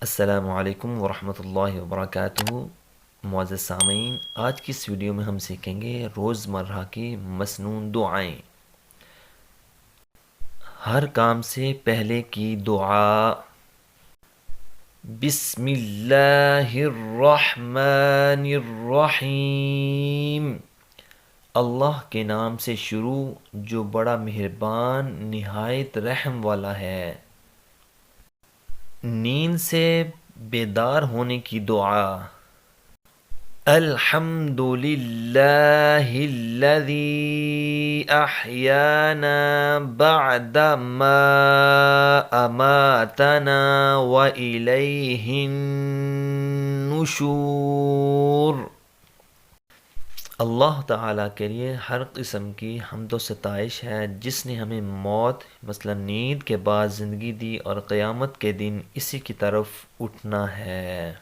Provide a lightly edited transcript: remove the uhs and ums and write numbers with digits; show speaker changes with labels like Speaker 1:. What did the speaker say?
Speaker 1: السلام علیکم ورحمۃ اللہ وبرکاتہ۔ معزز سامعین، آج کی اس ویڈیو میں ہم سیکھیں گے روزمرہ کی مسنون دعائیں۔ ہر کام سے پہلے کی دعا: بسم اللہ الرحمن الرحیم، اللہ کے نام سے شروع جو بڑا مہربان نہایت رحم والا ہے۔ نیند سے بیدار ہونے کی دعا: الحمد للہ الذی احیانا بعد ما اماتنا والیہ النشور۔ اللہ تعالیٰ کے لیے ہر قسم کی حمد و ستائش ہے جس نے ہمیں موت مثلا نیند کے بعد زندگی دی اور قیامت کے دن اسی کی طرف اٹھنا ہے۔